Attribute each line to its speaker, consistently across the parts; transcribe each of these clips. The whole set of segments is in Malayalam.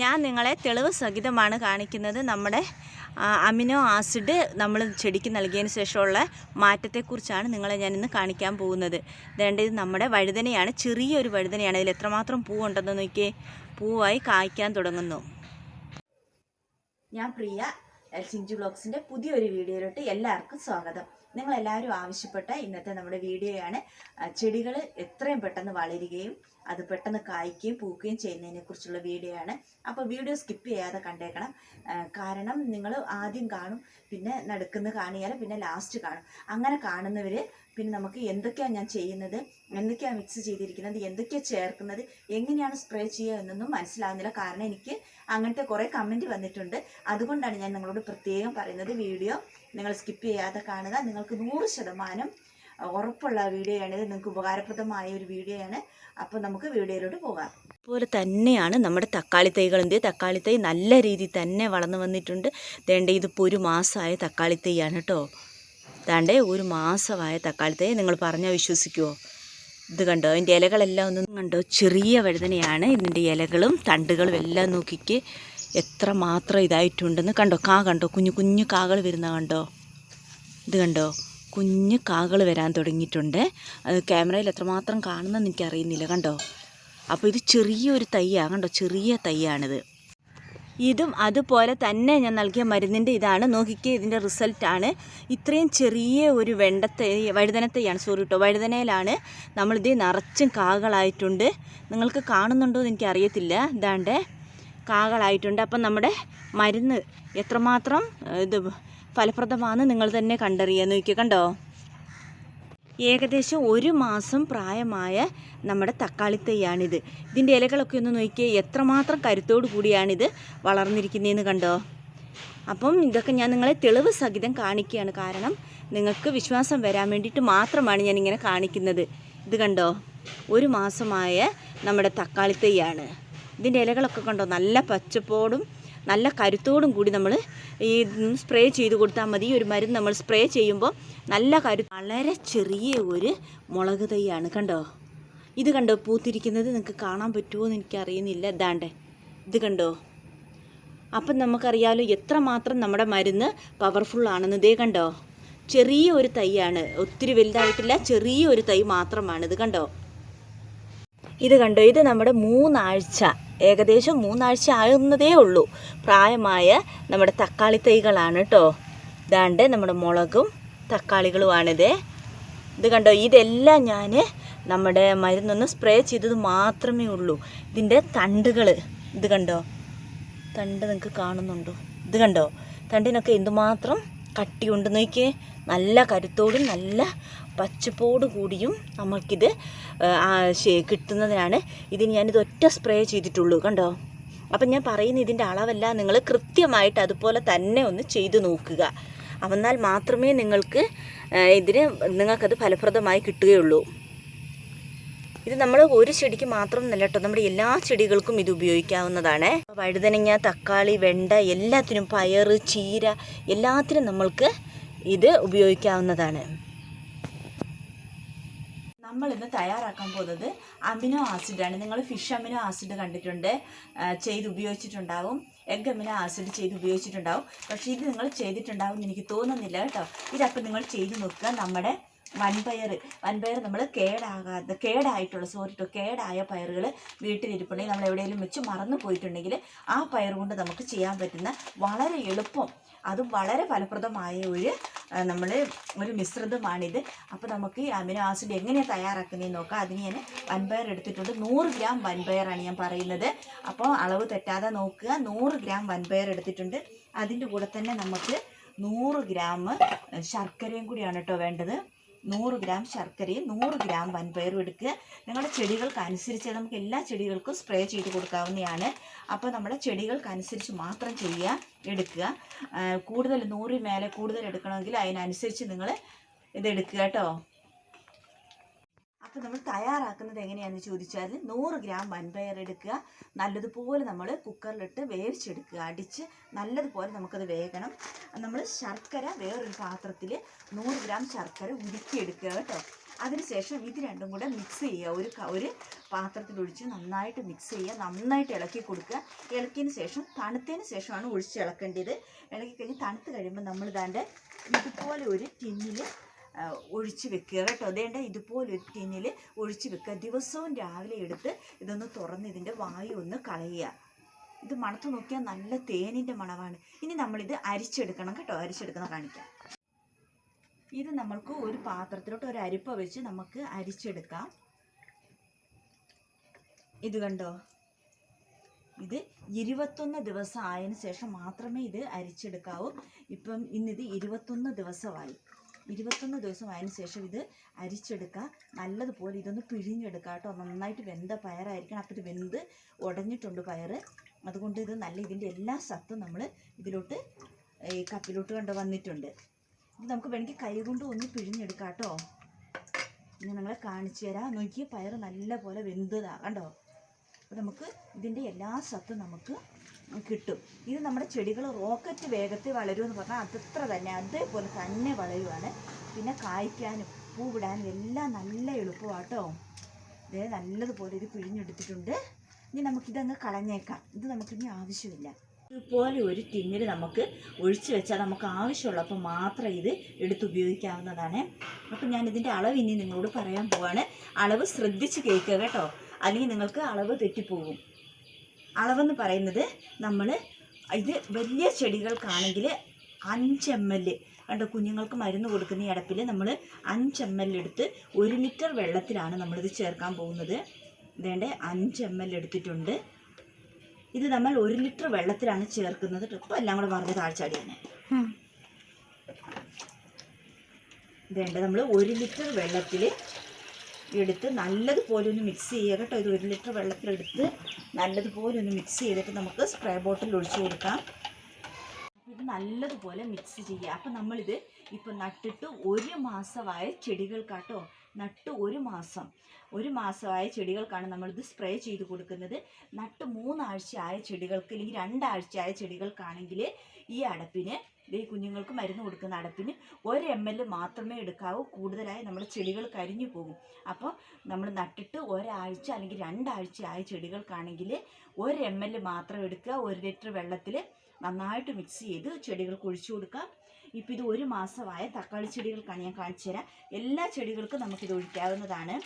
Speaker 1: ഞാൻ നിങ്ങളെ തെളിവ് സഹിതമാണ് കാണിക്കുന്നത് നമ്മുടെ അമിനോ ആസിഡ് നമ്മൾ ചെടിക്ക് നൽകിയതിന് ശേഷമുള്ള മാറ്റത്തെക്കുറിച്ചാണ് നിങ്ങളെ ഞാനിന്ന് കാണിക്കാൻ പോകുന്നത്. ഇത് നമ്മുടെ വഴുതനയാണ്, ചെറിയൊരു വഴുതനയാണ്. അതിൽ എത്രമാത്രം പൂവുണ്ടെന്ന് നോക്കിയേ. പൂവായി കായ്ക്കാൻ തുടങ്ങുന്നു. ഞാൻ പ്രിയ ചിഞ്ചു ബ്ലോഗ്സിൻ്റെ പുതിയൊരു വീഡിയോയിലോട്ട് എല്ലാവർക്കും സ്വാഗതം. നിങ്ങളെല്ലാവരും ആവശ്യപ്പെട്ട ഇന്നത്തെ നമ്മുടെ വീഡിയോയാണ് ചെടികൾ എത്രയും പെട്ടെന്ന് വളരുകയും അത് പെട്ടെന്ന് കായ്ക്കുകയും പൂക്കുകയും ചെയ്യുന്നതിനെക്കുറിച്ചുള്ള വീഡിയോ ആണ്. അപ്പോൾ വീഡിയോ സ്കിപ്പ് ചെയ്യാതെ കണ്ടേക്കണം. കാരണം നിങ്ങൾ ആദ്യം കാണും, പിന്നെ നടുക്കുന്ന കാണിയാൽ പിന്നെ ലാസ്റ്റ് കാണും. അങ്ങനെ കാണുന്നവർ പിന്നെ നമുക്ക് എന്തൊക്കെയാണ് ഞാൻ ചെയ്യുന്നത്, എന്തൊക്കെയാണ് മിക്സ് ചെയ്തിരിക്കുന്നത്, എന്തൊക്കെയാണ് ചേർക്കുന്നത്, എങ്ങനെയാണ് സ്പ്രേ ചെയ്യുക എന്നൊന്നും മനസ്സിലാവുന്നില്ല. കാരണം എനിക്ക് അങ്ങനത്തെ കുറേ കമൻറ്റ് വന്നിട്ടുണ്ട്. അതുകൊണ്ടാണ് ഞാൻ നിങ്ങളോട് പ്രത്യേകം പറയുന്നത്, വീഡിയോ നിങ്ങൾ സ്കിപ്പ് ചെയ്യാതെ കാണുക. നിങ്ങൾക്ക് 100% ഉറപ്പുള്ള വീഡിയോയാണ്, നിങ്ങൾക്ക് ഉപകാരപ്രദമായ ഒരു വീഡിയോയാണ്. അപ്പോൾ നമുക്ക് വീഡിയോയിലോട്ട് പോകാം. അതുപോലെ തന്നെയാണ് നമ്മുടെ തക്കാളി തൈകളെന്ത്, തക്കാളി തൈ നല്ല രീതിയിൽ തന്നെ വളർന്നു വന്നിട്ടുണ്ട്. വേണ്ടേ ഇതിപ്പോൾ 1 മാസമായ തക്കാളി തൈയാണ് കേട്ടോ. വേണ്ടേ 1 മാസമായ തക്കാളി തൈ. നിങ്ങൾ പറഞ്ഞാൽ വിശ്വസിക്കുമോ? ഇത് കണ്ടോ, അതിൻ്റെ ഇലകളെല്ലാം ഒന്നും കണ്ടോ, ചെറിയ വഴുതനയാണ്. ഇതിൻ്റെ ഇലകളും തണ്ടുകളും എല്ലാം നോക്കിക്ക് എത്ര മാത്രം ഇതായിട്ടുണ്ടെന്ന് കണ്ടോ. കണ്ടോ, കുഞ്ഞു കുഞ്ഞു കാകൾ വരുന്ന കണ്ടോ. ഇത് കണ്ടോ, കുഞ്ഞു കാകൾ വരാൻ തുടങ്ങിയിട്ടുണ്ട്. അത് ക്യാമറയിൽ എത്രമാത്രം കാണുന്നതെന്ന് എനിക്കറിയുന്നില്ല. കണ്ടോ, അപ്പോൾ ഇത് ചെറിയൊരു തൈയാണ്. കണ്ടോ, ചെറിയ തൈയാണിത്. ഇതും അതുപോലെ തന്നെ ഞാൻ നൽകിയ മരുന്നിൻ്റെ ഇതാണ്. നോക്കിക്കേ, ഇതിൻ്റെ റിസൾട്ടാണ്. ഇത്രയും ചെറിയ ഒരു വഴുതനയിലാണ് നമ്മളിത് നിറച്ചും കാകളായിട്ടുണ്ട്. നിങ്ങൾക്ക് കാണുന്നുണ്ടോ എന്ന് എനിക്കറിയത്തില്ല. ഇതാണ്ട് കാകളായിട്ടുണ്ട്. അപ്പം നമ്മുടെ മരുന്ന് എത്രമാത്രം ഇത് ഫലപ്രദമാണെന്ന് നിങ്ങൾ തന്നെ കണ്ടറിയാൻ നോക്കിയാൽ കണ്ടോ. ഏകദേശം 1 മാസം പ്രായമായ നമ്മുടെ തക്കാളി തൈയാണിത്. ഇതിൻ്റെ ഇലകളൊക്കെ ഒന്ന് നോക്കിയാൽ എത്രമാത്രം കരുത്തോടു കൂടിയാണിത് വളർന്നിരിക്കുന്നതെന്ന് കണ്ടോ. അപ്പം ഇതൊക്കെ ഞാൻ നിങ്ങളെ തെളിവ് സഹിതം കാണിക്കുകയാണ്. കാരണം നിങ്ങൾക്ക് വിശ്വാസം വരാൻ വേണ്ടിയിട്ട് മാത്രമാണ് ഞാനിങ്ങനെ കാണിക്കുന്നത്. ഇത് കണ്ടോ, 1 മാസമായ നമ്മുടെ തക്കാളി തൈയാണ്. ഇതിൻ്റെ ഇലകളൊക്കെ കണ്ടോ, നല്ല പച്ചപ്പോടും നല്ല കരുത്തോടും കൂടി നമ്മൾ ഈ സ്പ്രേ ചെയ്ത് കൊടുത്താൽ മതി. ഒരു മരുന്ന് നമ്മൾ സ്പ്രേ ചെയ്യുമ്പോൾ നല്ല വളരെ ചെറിയ ഒരു മുളക് തൈയാണ്. കണ്ടോ, ഇത് കണ്ടോ പൂത്തിരിക്കുന്നത്. നിങ്ങൾക്ക് കാണാൻ പറ്റുമോ എന്ന് എനിക്കറിയുന്നില്ല. ഇതാണ്ട് ഇത് കണ്ടോ. അപ്പം നമുക്കറിയാമല്ലോ എത്രമാത്രം നമ്മുടെ മരുന്ന് പവർഫുള്ളാണെന്ന്. ഇതേ കണ്ടോ, ചെറിയ ഒരു തൈയാണ്, ഒത്തിരി വലുതായിട്ടില്ല, ചെറിയ ഒരു തൈ മാത്രമാണ്. ഇത് കണ്ടോ, ഇത് കണ്ടോ. ഇത് നമ്മുടെ 3 ആഴ്ച, ഏകദേശം 3 ആഴ്ച ആകുന്നതേ ഉള്ളൂ പ്രായമായ നമ്മുടെ തക്കാളി തൈകളാണ് കേട്ടോ. ഇതാണ്ട് നമ്മുടെ മുളകും തക്കാളികളുമാണിത്. ഇത് കണ്ടോ, ഇതെല്ലാം ഞാൻ നമ്മുടെ മരുന്നൊന്ന് സ്പ്രേ ചെയ്തത് മാത്രമേ ഉള്ളൂ. ഇതിൻ്റെ തണ്ടുകൾ ഇത് കണ്ടോ, തണ്ട് നിങ്ങൾക്ക് കാണുന്നുണ്ടോ? ഇത് കണ്ടോ, തണ്ടിനൊക്കെ എന്തുമാത്രം കട്ടിയുണ്ട് നോക്കിയേ. നല്ല കരുത്തോടും നല്ല പച്ചപ്പോട് കൂടിയും നമുക്കിത് കിട്ടുന്നതിനാണ്. ഇതിന് ഞാനിത് ഒറ്റ സ്പ്രേ ചെയ്തിട്ടുള്ളൂ കണ്ടോ. അപ്പം ഞാൻ പറയുന്ന ഇതിൻ്റെ അളവല്ല, നിങ്ങൾ കൃത്യമായിട്ട് അതുപോലെ തന്നെ ഒന്ന് ചെയ്ത് നോക്കുക. എന്നാൽ മാത്രമേ നിങ്ങൾക്കത് ഫലപ്രദമായി കിട്ടുകയുള്ളൂ. ഇത് നമ്മൾ ഒരു ചെടിക്ക് മാത്രം നല്ല കേട്ടോ, നമ്മുടെ എല്ലാ ചെടികൾക്കും ഇത് ഉപയോഗിക്കാവുന്നതാണ്. വഴുതനങ്ങ, തക്കാളി, വെണ്ട, എല്ലാത്തിനും, പയർ, ചീര, എല്ലാത്തിനും നമ്മൾക്ക് ഇത് ഉപയോഗിക്കാവുന്നതാണ്. നമ്മളിന്ന് തയ്യാറാക്കാൻ പോകുന്നത് അമിനോ ആസിഡാണ്. നിങ്ങൾ ഫിഷ് അമിനോ ആസിഡ് കണ്ടിട്ടുണ്ട്, ചെയ്ത് ഉപയോഗിച്ചിട്ടുണ്ടാവും. എഗ് അമിനോ ആസിഡ് ചെയ്ത് ഉപയോഗിച്ചിട്ടുണ്ടാവും. പക്ഷേ ഇത് നിങ്ങൾ ചെയ്തിട്ടുണ്ടാവും എന്ന് എനിക്ക് തോന്നുന്നില്ല കേട്ടോ. ഇതപ്പം നിങ്ങൾ ചെയ്ത് നോക്കുക. നമ്മുടെ വൻപയർ നമ്മൾ കേടായ പയറുകൾ വീട്ടിലിരിപ്പുണ്ടെങ്കിൽ നമ്മൾ എവിടെയെങ്കിലും വെച്ച് മറന്നു പോയിട്ടുണ്ടെങ്കിൽ ആ പയർ കൊണ്ട് നമുക്ക് ചെയ്യാൻ പറ്റുന്ന വളരെ എളുപ്പം, അതും വളരെ ഫലപ്രദമായ ഒരു മിശ്രിതമാണിത്. അപ്പോൾ നമുക്ക് ഈ അമിനോ ആസിഡ് എങ്ങനെയാണ് തയ്യാറാക്കുന്നതെന്ന് നോക്കാം. അതിന് ഞാൻ വൻപയർ എടുത്തിട്ടുണ്ട്. 100 ഗ്രാം വൻപയറാണ് ഞാൻ പറയുന്നത്. അപ്പോൾ അളവ് തെറ്റാതെ നോക്കുക. 100 ഗ്രാം വൻപയർ എടുത്തിട്ടുണ്ട്. അതിൻ്റെ കൂടെ തന്നെ നമുക്ക് 100 ഗ്രാം ശർക്കരയും കൂടിയാണ് കേട്ടോ വേണ്ടത്. 100 ഗ്രാം ശർക്കരയും 100 ഗ്രാം വൻപയറും എടുക്കുക. നിങ്ങളുടെ ചെടികൾക്കനുസരിച്ച് നമുക്ക് എല്ലാ ചെടികൾക്കും സ്പ്രേ ചെയ്ത് കൊടുക്കാവുന്നതാണ്. അപ്പോൾ നമ്മുടെ ചെടികൾക്കനുസരിച്ച് മാത്രം എടുക്കുക. കൂടുതൽ 100 മേലെ കൂടുതൽ എടുക്കണമെങ്കിൽ അതിനനുസരിച്ച് നിങ്ങൾ ഇതെടുക്കുക കേട്ടോ. അപ്പോൾ നമ്മൾ തയ്യാറാക്കുന്നത് എങ്ങനെയാണെന്ന് ചോദിച്ചാൽ 100 ഗ്രാം വൻപയർ എടുക്കുക. നല്ലതുപോലെ നമ്മൾ കുക്കറിലിട്ട് വേവിച്ചെടുക്കുക. അടിച്ച് നല്ലതുപോലെ നമുക്കത് വേകണം. നമ്മൾ ശർക്കര വേറൊരു പാത്രത്തിൽ 100 ഗ്രാം ശർക്കര ഉരുക്കിയെടുക്കുക കേട്ടോ. അതിനുശേഷം ഇത് രണ്ടും കൂടെ മിക്സ് ചെയ്യുക. ഒരു പാത്രത്തിലൊഴിച്ച് നന്നായിട്ട് മിക്സ് ചെയ്യുക, നന്നായിട്ട് ഇളക്കി കൊടുക്കുക. ഇളക്കിയതിന് ശേഷം തണുത്തതിന് ശേഷമാണ് ഒഴിച്ച് ഇളക്കേണ്ടത്. ഇളക്കി കഴിഞ്ഞ് തണുത്ത് കഴിയുമ്പോൾ നമ്മൾ ഇതുപോലെ ഒരു ടിന്നിൽ ഒഴിച്ച് വെക്കുക കേട്ടോ. അതേണ്ട ഇതുപോലെ ഒരു ടിന്നിൽ ഒഴിച്ച് വെക്കുക. ദിവസവും രാവിലെ എടുത്ത് ഇതൊന്ന് തുറന്ന് ഇതിൻ്റെ വായു ഒന്ന് കളയുക. ഇത് മണത്ത് നോക്കിയാൽ നല്ല തേനിൻ്റെ മണമാണ്. ഇനി നമ്മളിത് അരിച്ചെടുക്കണം കേട്ടോ. അരിച്ചെടുക്കുന്ന കാണിക്കാം. ഇത് നമ്മൾക്ക് ഒരു പാത്രത്തിലോട്ട് ഒരു അരിപ്പ വെച്ച് നമുക്ക് അരിച്ചെടുക്കാം. ഇത് കണ്ടോ, ഇത് 21 ദിവസം ആയതിനു ശേഷം മാത്രമേ ഇത് അരിച്ചെടുക്കാവൂ. ഇപ്പം ഇന്നിത് 21 ദിവസമായി. 21 ദിവസം ആയതിനു ശേഷം ഇത് അരിച്ചെടുക്കുക. നല്ലതുപോലെ ഇതൊന്ന് പിഴിഞ്ഞെടുക്കുക കേട്ടോ. നന്നായിട്ട് വെന്ത പയറായിരിക്കണം. അപ്പോൾ ഇത് വെന്ത് ഉടഞ്ഞിട്ടുണ്ട് പയർ. അതുകൊണ്ട് ഇത് നല്ല ഇതിൻ്റെ എല്ലാ സത്തും നമ്മൾ ഇതിലോട്ട് ഈ കപ്പിലോട്ട് വന്നിട്ടുണ്ട്. ഇത് നമുക്ക് വേണമെങ്കിൽ കൈ കൊണ്ട് ഒന്ന് പിഴിഞ്ഞെടുക്കാം കേട്ടോ. ഞാൻ നിങ്ങളെ കാണിച്ചു തരാം. നോക്കിയ പയർ നല്ല പോലെ വെന്തതാണ് കണ്ടോ. അപ്പോൾ നമുക്ക് ഇതിൻ്റെ എല്ലാ സത്തും നമുക്ക് കിട്ടും. ഇത് നമ്മുടെ ചെടികൾ റോക്കറ്റ് വേഗത്തിൽ വളരുമെന്ന് പറഞ്ഞാൽ അതത്ര തന്നെ അതേപോലെ തന്നെ വളരുവാണ്. പിന്നെ കായ്ക്കാനും പൂവിടാനും എല്ലാം നല്ല എളുപ്പമാട്ടോ. ഇതേ നല്ലതുപോലെ ഇത് പിഴിഞ്ഞെടുത്തിട്ടുണ്ട്. ഇനി നമുക്കിതങ്ങ് കളഞ്ഞേക്കാം. ഇത് നമുക്കിനി ആവശ്യമില്ല. ഇതുപോലെ ഒരു ടിന്നിൽ നമുക്ക് ഒഴിച്ച് വെച്ചാൽ നമുക്ക് ആവശ്യമുള്ളപ്പോൾ മാത്രം ഇത് എടുത്ത് ഉപയോഗിക്കാവുന്നതാണ്. അപ്പം ഞാനിതിൻ്റെ അളവ് ഇനി നിങ്ങളോട് പറയാൻ പോവാണ്. അളവ് ശ്രദ്ധിച്ച് കേൾക്കുക കേട്ടോ, അല്ലെങ്കിൽ നിങ്ങൾക്ക് അളവ് തെറ്റിപ്പോകും. അളവെന്ന് പറയുന്നത് നമ്മൾ ഇത് വലിയ ചെടികൾക്കാണെങ്കിൽ 5 ml കണ്ടോ. കുഞ്ഞുങ്ങൾക്ക് മരുന്ന് കൊടുക്കുന്ന ഈ അടപ്പിൽ നമ്മൾ 5 ml എടുത്ത് 1 ലിറ്റർ വെള്ളത്തിലാണ് നമ്മളിത് ചേർക്കാൻ പോകുന്നത്. ഇതേണ്ട 5 ml എടുത്തിട്ടുണ്ട്. ഇത് നമ്മൾ 1 ലിറ്റർ വെള്ളത്തിലാണ് ചേർക്കുന്നത്. ഇപ്പോൾ എല്ലാം കൂടെ പറഞ്ഞ താഴ്ചാടിയാണ്. ഇതേണ്ട നമ്മൾ 1 ലിറ്റർ വെള്ളത്തിൽ എടുത്ത് നല്ലതുപോലെ ഒന്ന് മിക്സ് ചെയ്യുക കേട്ടോ. ഇത് 1 ലിറ്റർ വെള്ളത്തിലെടുത്ത് നല്ലതുപോലെ ഒന്ന് മിക്സ് ചെയ്തിട്ട് നമുക്ക് സ്പ്രേ ബോട്ടിൽ ഒഴിച്ചു കൊടുക്കാം. ഇത് നല്ലതുപോലെ മിക്സ് ചെയ്യുക. അപ്പം നമ്മളിത് ഇപ്പം നട്ടിട്ട് 1 മാസമായ ചെടികൾക്കാട്ടോ. നട്ട് 1 മാസമായ ചെടികൾക്കാണ് നമ്മളിത് സ്പ്രേ ചെയ്ത് കൊടുക്കുന്നത്. നട്ട് 3 ആഴ്ചയായ ചെടികൾക്ക് അല്ലെങ്കിൽ 2 ആഴ്ചയായ ചെടികൾക്കാണെങ്കിൽ ഈ അടപ്പിന്, ഈ കുഞ്ഞുങ്ങൾക്ക് മരുന്ന് കൊടുക്കുന്ന അടപ്പിന് 1 ml മാത്രമേ എടുക്കാവൂ. കൂടുതലായി നമ്മുടെ ചെടികൾ കരിഞ്ഞു പോകും. അപ്പോൾ നമ്മൾ നട്ടിട്ട് 1 ആഴ്ച അല്ലെങ്കിൽ 2 ആഴ്ചയായ ചെടികൾക്കാണെങ്കിൽ 1 ml മാത്രം എടുക്കുക. 1 ലിറ്റർ വെള്ളത്തിൽ നന്നായിട്ട് മിക്സ് ചെയ്ത് ചെടികൾക്ക് ഒഴിച്ചു കൊടുക്കാം. ഇപ്പോൾ ഇത് 1 മാസമായ തക്കാളി ചെടികൾക്കാണ് ഞാൻ കാണിച്ചു തരാം. എല്ലാ ചെടികൾക്കും നമുക്കിത് ഒഴിക്കാവുന്നതാണ്.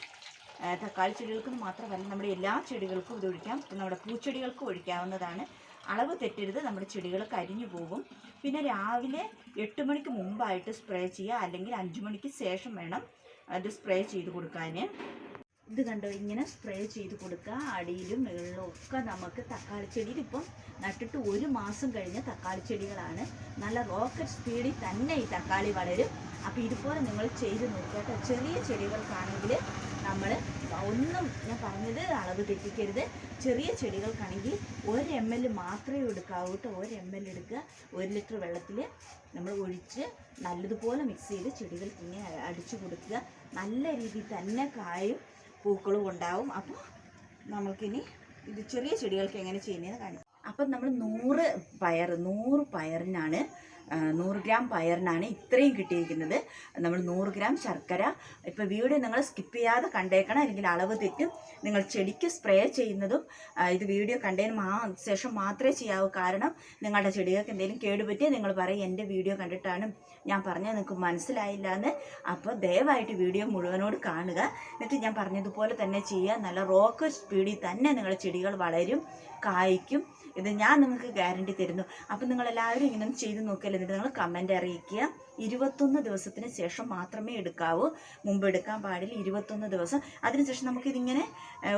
Speaker 1: തക്കാളി ചെടികൾക്ക് മാത്രമല്ല നമ്മുടെ എല്ലാ ചെടികൾക്കും ഇത് ഒഴിക്കാം. നമ്മുടെ പൂച്ചെടികൾക്കും ഒഴിക്കാവുന്നതാണ്. അളവ് തെറ്റരുത്, നമ്മുടെ ചെടികൾ കരിഞ്ഞു പോകും. പിന്നെ രാവിലെ 8 മണിക്ക് മുമ്പായിട്ട് സ്പ്രേ ചെയ്യുക, അല്ലെങ്കിൽ 5 മണിക്ക് ശേഷം വേണം അത് സ്പ്രേ ചെയ്ത് കൊടുക്കാൻ. ഇത് കണ്ടോ, ഇങ്ങനെ സ്പ്രേ ചെയ്ത് കൊടുക്കുക. അടിയിലും മുകളിലും ഒക്കെ നമുക്ക് തക്കാളി ചെടി ഇതിപ്പം നട്ടിട്ട് 1 മാസം കഴിഞ്ഞ തക്കാളി ചെടികളാണ്. നല്ല റോക്കറ്റ് സ്പീഡിൽ തന്നെ ഈ തക്കാളി വളരും. അപ്പോൾ ഇതുപോലെ നിങ്ങൾ ചെയ്ത് നോക്കുക. ചെറിയ ചെടികൾക്കാണെങ്കിൽ നമ്മൾ ഒന്നും, ഞാൻ പറഞ്ഞത് അളവ് തെറ്റിക്കരുത്. ചെറിയ ചെടികൾക്കാണെങ്കിൽ 1 ml മാത്രമേ എടുക്കാവൂ കേട്ടോ. 1 ml എടുക്കുക. 1 ലിറ്റർ വെള്ളത്തിൽ നമ്മൾ ഒഴിച്ച് നല്ലതുപോലെ മിക്സ് ചെയ്ത് ചെടികൾക്ക് ഇങ്ങനെ അടിച്ചു കൊടുക്കുക. നല്ല രീതിയിൽ തന്നെ കായും പൂക്കളും ഉണ്ടാവും. അപ്പോൾ നമുക്കിനി ഇത് ചെറിയ ചെടികൾക്ക് എങ്ങനെ ചെയ്യുന്നതെന്ന് കാണിക്കാം. അപ്പം നമ്മൾ 100 പയറിനാണ് 100 ഗ്രാം പയറിനാണ് ഇത്രയും കിട്ടിയിരിക്കുന്നത്. നമ്മൾ 100 ഗ്രാം ശർക്കര. ഇപ്പോൾ വീഡിയോ നിങ്ങൾ സ്കിപ്പ് ചെയ്യാതെ കണ്ടേക്കണം, അല്ലെങ്കിൽ അളവ് തെറ്റും. നിങ്ങൾ ചെടിക്ക് സ്പ്രേ ചെയ്യുന്നതും ഇത് വീഡിയോ കണ്ടതിന് ശേഷം മാത്രമേ ചെയ്യാവൂ. കാരണം നിങ്ങളുടെ ചെടികൾക്ക് എന്തെങ്കിലും കേടുപറ്റിയാൽ നിങ്ങൾ പറയും എൻ്റെ വീഡിയോ കണ്ടിട്ടാണ് ഞാൻ പറഞ്ഞത് നിങ്ങൾക്ക് മനസ്സിലായില്ല എന്ന്. അപ്പോൾ ദയവായിട്ട് വീഡിയോ മുഴുവനോട് കാണുക. എന്നിട്ട് ഞാൻ പറഞ്ഞതുപോലെ തന്നെ ചെയ്യുക. നല്ല റോക്കറ്റ് സ്പീഡിൽ തന്നെ നിങ്ങളുടെ ചെടികൾ വളരും, കായ്ക്കും. ഇത് ഞാൻ നിങ്ങൾക്ക് ഗ്യാരണ്ടി തരുന്നു. അപ്പം നിങ്ങളെല്ലാവരും ഇങ്ങനെ ചെയ്ത് നോക്കിയാൽ എന്നിട്ട് നിങ്ങൾ കമൻ്റ് അറിയിക്കുക. 21 ദിവസത്തിന് ശേഷം മാത്രമേ എടുക്കാവൂ, മുമ്പ് എടുക്കാൻ പാടില്ല. 21 ദിവസം. അതിനുശേഷം നമുക്കിതിങ്ങനെ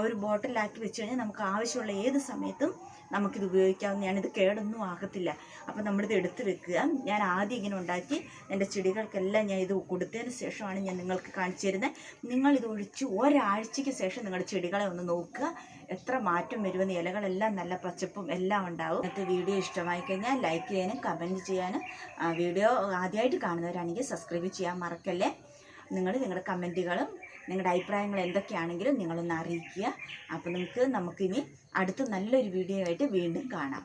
Speaker 1: ഒരു ബോട്ടിലാക്കി വെച്ച് കഴിഞ്ഞാൽ നമുക്ക് ആവശ്യമുള്ള ഏത് സമയത്തും നമുക്കിത് ഉപയോഗിക്കാവുന്നതാണ്. ഇത് കേടൊന്നും ആകത്തില്ല. അപ്പം നമ്മളിത് എടുത്ത് വെക്കുക. ഞാൻ ആദ്യം ഇങ്ങനെ ഉണ്ടാക്കി എൻ്റെ ചെടികൾക്കെല്ലാം ഞാൻ ഇത് കൊടുത്തതിന് ശേഷമാണ് ഞാൻ നിങ്ങൾക്ക് കാണിച്ചു തരുന്നത്. നിങ്ങളിത് ഒഴിച്ച് 1 ആഴ്ചയ്ക്ക് ശേഷം നിങ്ങളുടെ ചെടികളെ ഒന്ന് നോക്കുക, എത്ര മാറ്റം വരുമെന്ന്. ഇലകളെല്ലാം നല്ല പച്ചപ്പും എല്ലാം ഉണ്ടാവും. ഇന്നത്തെ വീഡിയോ ഇഷ്ടമായി കഴിഞ്ഞാൽ ലൈക്ക് ചെയ്യാനും കമൻറ്റ് ചെയ്യാനും, വീഡിയോ ആദ്യമായിട്ട് കാണുന്നവരാണെങ്കിൽ സബ്സ്ക്രൈബ് ചെയ്യാൻ മറക്കല്ലേ. നിങ്ങളുടെ കമൻറ്റുകളും നിങ്ങളുടെ അഭിപ്രായങ്ങൾ എന്തൊക്കെയാണെങ്കിലും നിങ്ങളൊന്ന് അറിയിക്കുക. അപ്പോൾ നമുക്കിനി അടുത്ത നല്ലൊരു വീഡിയോ ആയിട്ട് വീണ്ടും കാണാം.